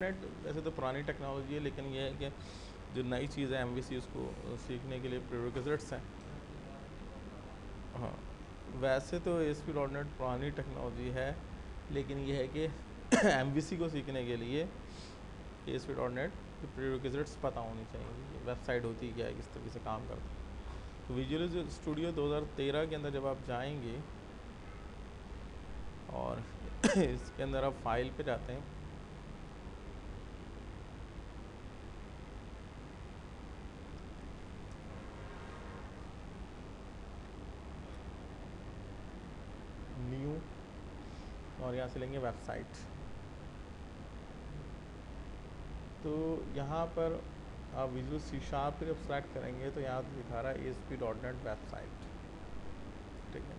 Net वैसे तो पुरानी टेक्नोलॉजी है, लेकिन ये है कि जो नई चीज़ है एमवीसी उसको सीखने के लिए प्रीरेक्विजिट्स हैं। हाँ, वैसे तो एएसपी डॉट नेट पुरानी टेक्नोलॉजी है, लेकिन ये है कि एमवीसी को सीखने के लिए एएसपी डॉट नेट के प्रीरेक्विजिट्स पता होनी चाहिए, वेबसाइट होती क्या है, किस तरीके से काम करती है। तो विजुअल स्टूडियो 2013 के अंदर जब आप जाएंगे और इसके अंदर आप फाइल पे जाते हैं, न्यू, और यहाँ से लेंगे वेबसाइट। तो यहाँ पर आप विजुअल सी शार्प पर जब सेलेक्ट करेंगे तो यहाँ दिखा रहा है ASP.NET वेबसाइट, ठीक है।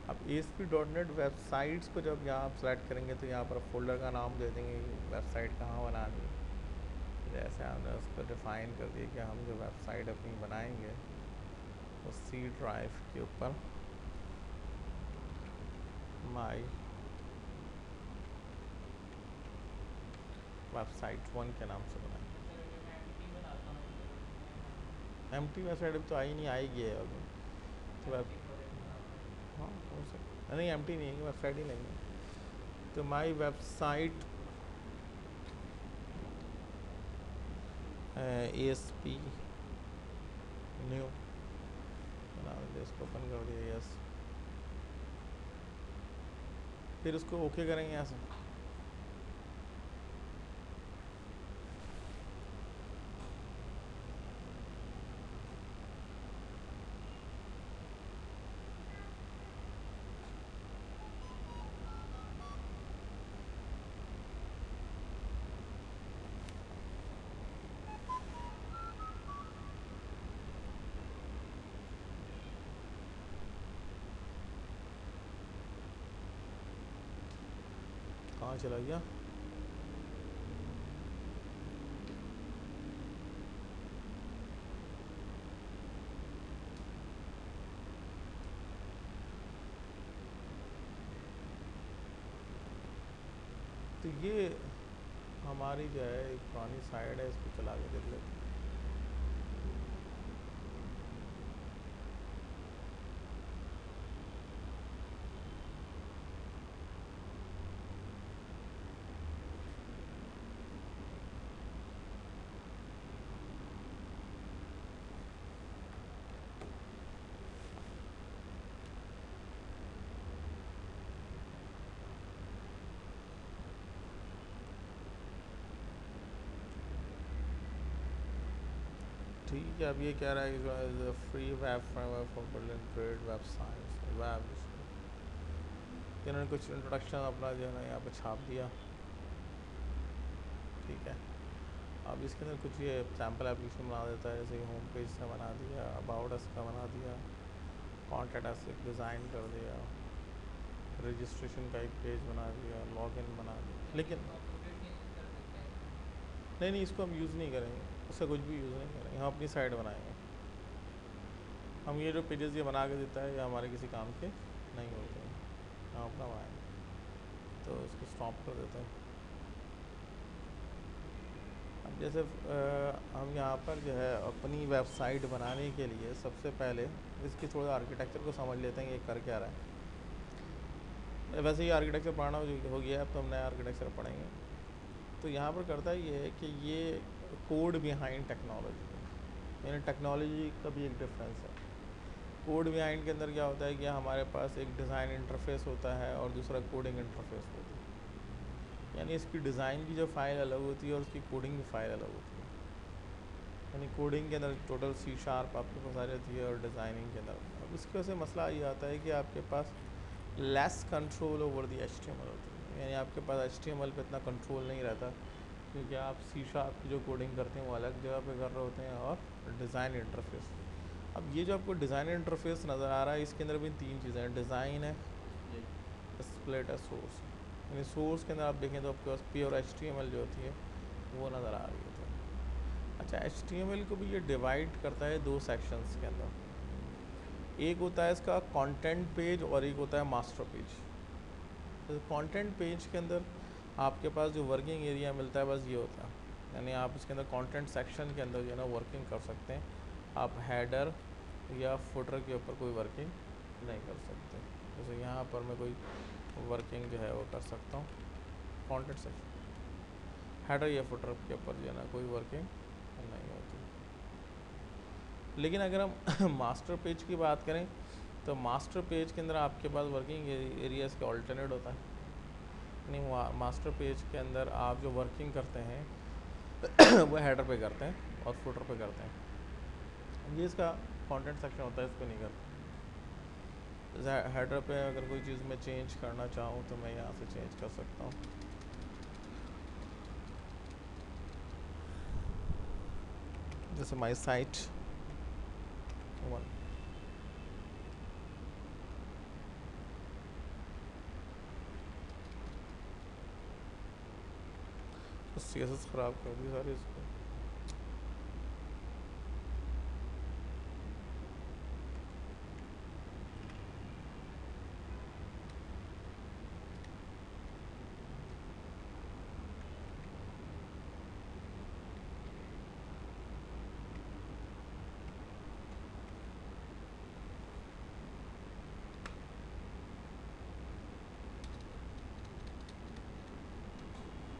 अब ASP.NEट वेबसाइट्स को जब यहाँ आप सेलेक्ट करेंगे तो यहाँ पर फोल्डर का नाम दे देंगे, वेबसाइट कहाँ बनानी है। जैसे हमने उसको डिफ़ाइन कर दिया कि हम जो वेबसाइट अपनी बनाएंगे वो सी ड्राइव के ऊपर माई वेबसाइट 1 के नाम से बनाएंगे। एम्प्टी वेबसाइट अब तो आई नहीं, आएगी है अभी तो वेब, हाँ हो सकता नहीं, एम्प्टी नहीं है, वेबसाइट ही नहीं है। तो माई वेबसाइट ASP न्यू बना दिया, इसको ओपन कर दिया, यस। फिर उसको ओके करेंगे यहाँ से। कहाँ चला गया? तो ये हमारी जो है एक पुरानी साइड है, इसको चला के देख लेते हैं। ठीक है, अब ये कह रहा है कि free web framework for building great websites web. इन्होंने कुछ इंट्रोडक्शन अपना जो है ना यहाँ पे छाप दिया, ठीक है। अब इसके अंदर कुछ ये सैम्पल एप्लीकेशन बना देता है, जैसे होम पेज से बना दिया, अबाउट अस का बना दिया, कॉन्टैक्ट अस एक डिज़ाइन कर दिया, रजिस्ट्रेशन का एक पेज बना दिया, लॉगिन बना दिया। लेकिन नहीं, इसको हम यूज़ नहीं करेंगे, उसका कुछ भी यूज़ नहीं करेंगे, हम अपनी साइट बनाएंगे। हम ये जो पेजेस ये बना के देता है ये हमारे किसी काम के नहीं होते हैं, हम अपना बनाएंगे। तो इसको स्टॉप कर देते हैं। अब जैसे हम यहाँ पर जो है अपनी वेबसाइट बनाने के लिए सबसे पहले इसकी थोड़ा आर्किटेक्चर को समझ लेते हैं, ये कर क्या रहा है। वैसे ही आर्किटेक्चर पढ़ना हो गया, अब तो हम नया आर्किटेक्चर पढ़ेंगे। तो यहाँ पर करता ये है कि ये कोड बिहाइंड टेक्नोलॉजी, यानी टेक्नोलॉजी का भी एक डिफरेंस है। कोड बिहाइंड के अंदर क्या होता है कि हमारे पास एक डिज़ाइन इंटरफेस होता है और दूसरा कोडिंग इंटरफेस होता है, यानी इसकी डिज़ाइन की जो फ़ाइल अलग होती है और उसकी कोडिंग की फ़ाइल अलग होती है। यानी कोडिंग के अंदर टोटल सी शार्प आपके पास आ जाती है और डिज़ाइनिंग के अंदर अब इसकी वजह से मसला ये आता है कि आपके पास less control over the HTML होती है, यानी आपके पास HTML पे इतना कंट्रोल नहीं रहता, क्योंकि आप सी शार्प की जो कोडिंग करते हैं वो अलग जगह पे कर रहे होते हैं, और डिज़ाइन इंटरफेस। अब ये जो आपको डिज़ाइन इंटरफेस नज़र आ रहा है, इसके अंदर भी तीन चीज़ें हैं, डिज़ाइन है, स्प्लिट है, सोर्स। यानी सोर्स के अंदर आप देखें तो आपके पास प्योर HTML जो होती है वो नज़र आ रही होती है। अच्छा, HTML को भी ये डिवाइड करता है दो सेक्शंस के अंदर, एक होता है इसका कंटेंट पेज और एक होता है मास्टर पेज। तो कंटेंट पेज के अंदर आपके पास जो वर्किंग एरिया मिलता है बस ये होता है, यानी आप इसके अंदर कंटेंट सेक्शन के अंदर जो है ना वर्किंग कर सकते हैं। आप हेडर या फुटर के ऊपर कोई वर्किंग नहीं कर सकते। जैसे यहाँ पर मैं कोई वर्किंग जो है वो कर सकता हूँ कंटेंट सेक्शन, हेडर या फुटर के ऊपर जो है ना कोई वर्किंग नहीं होती। लेकिन अगर हम मास्टर पेज की बात करें तो मास्टर पेज के अंदर आपके पास वर्किंग एरियाज के ऑल्टरनेट होता है। नहीं, मास्टर पेज के अंदर आप जो वर्किंग करते हैं वो हेडर पे करते हैं और फुटर पे करते हैं। ये इसका कंटेंट सेक्शन होता है, इस पर नहीं करते। हेडर पे अगर कोई चीज़ मैं चेंज करना चाहूँ तो मैं यहाँ से चेंज कर सकता हूँ। जैसे माई साइट 1, CSS ख़राब कर दी सारी इसको।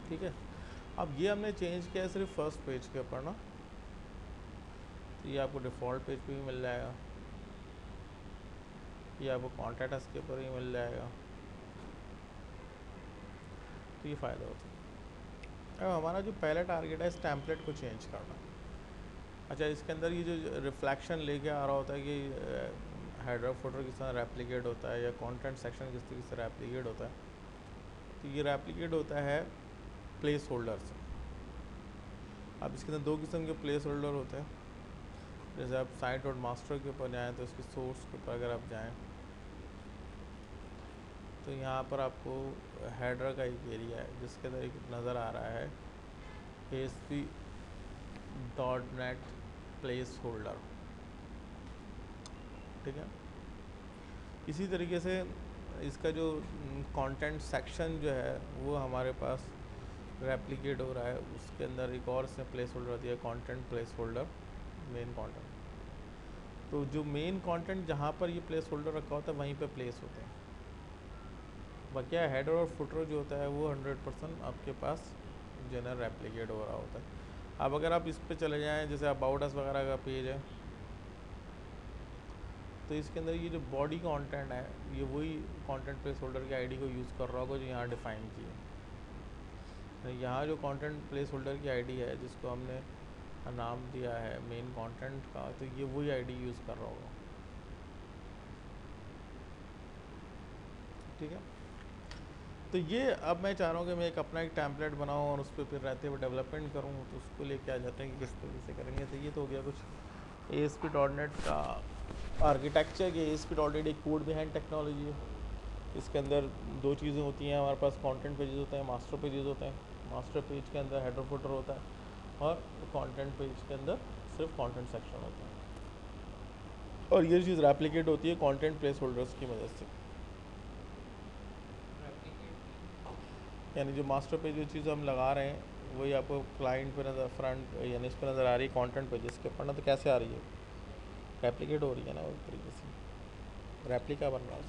ठीक है, अब ये हमने चेंज किया है सिर्फ फर्स्ट पेज के ऊपर ना, तो ये आपको डिफ़ॉल्ट पेज पे भी मिल जाएगा, ये आपको कॉन्टैक्ट अस के ऊपर ही मिल जाएगा। तो ये फ़ायदा होता है। अब हमारा जो पहला टारगेट है इस टेम्पलेट को चेंज करना। अच्छा, इसके अंदर ये जो रिफ्लेक्शन लेके आ रहा होता है कि हेडर फुटर किस तरह रेप्लिकेट होता है या कंटेंट सेक्शन किस तरीके से रेप्लिकेट होता है, तो ये रेप्लिकेट होता है प्लेस होल्डर से। अब इसके अंदर 2 किस्म के प्लेस होल्डर होते हैं। जैसे आप साइट डॉट मास्टर के ऊपर जाएँ तो इसके सोर्स के ऊपर अगर आप जाएँ तो यहाँ पर आपको हेडर का एक एरिया है जिसके अंदर एक नज़र आ रहा है ASP.NET प्लेस होल्डर। ठीक है, इसी तरीके से इसका जो कंटेंट सेक्शन जो है वो हमारे पास रेप्लिकेट हो रहा है, उसके अंदर एक और इसमें प्लेस होल्डर होती है content place holder, main content. तो जो मेन कंटेंट जहाँ पर ये प्लेस होल्डर रखा होता है वहीं पे प्लेस होते हैं। बाकी हेडर और फुटर जो होता है वो 100% आपके पास जनरल रेप्लिकेट हो रहा होता है। अब अगर आप इस पे चले जाएं, जैसे अबाउट अस वगैरह का पेज है, तो इसके अंदर ये जो बॉडी कंटेंट है ये वही कंटेंट प्लेस होल्डर की आईडी को यूज़ कर रहा होगा जो यहाँ डिफ़ाइन की है। तो यहाँ जो कंटेंट प्लेस होल्डर की आईडी है जिसको हमने नाम दिया है मेन कंटेंट का, तो ये वही आईडी यूज़ कर रहा होगा। ठीक है, तो ये अब मैं चाह रहा हूँ कि मैं अपना एक टेम्पलेट बनाऊँ और उस पर फिर रहते हुए डेवलपमेंट करूँ, तो उसको लेके आ जाते हैं कि किस तरीके से करेंगे। तो ये तो हो गया कुछ ASP.NET का आर्किटेक्चर की। ASP.NEट एक कोड बिहाइंड टेक्नोलॉजी है। इसके अंदर 2 चीज़ें होती हैं हमारे पास, कंटेंट पेजेस होते हैं, मास्टर पेजेस होते हैं। मास्टर पेज के अंदर हेडर फुटर होता है और कंटेंट पेज के अंदर सिर्फ कंटेंट सेक्शन होता है, और ये चीज़ रेप्लिकेट होती है कंटेंट प्लेस होल्डर्स की मदद से। यानी जो मास्टर पेज जो चीज़ हम लगा रहे हैं वही आपको क्लाइंट पे नज़र, फ्रंट यानी इस पर नज़र आ रही है कंटेंट पेजेस के ऊपर ना, तो कैसे आ रही है, रेप्लिकेट हो रही है ना, उस तरीके से रेप्लिका बन रहा है।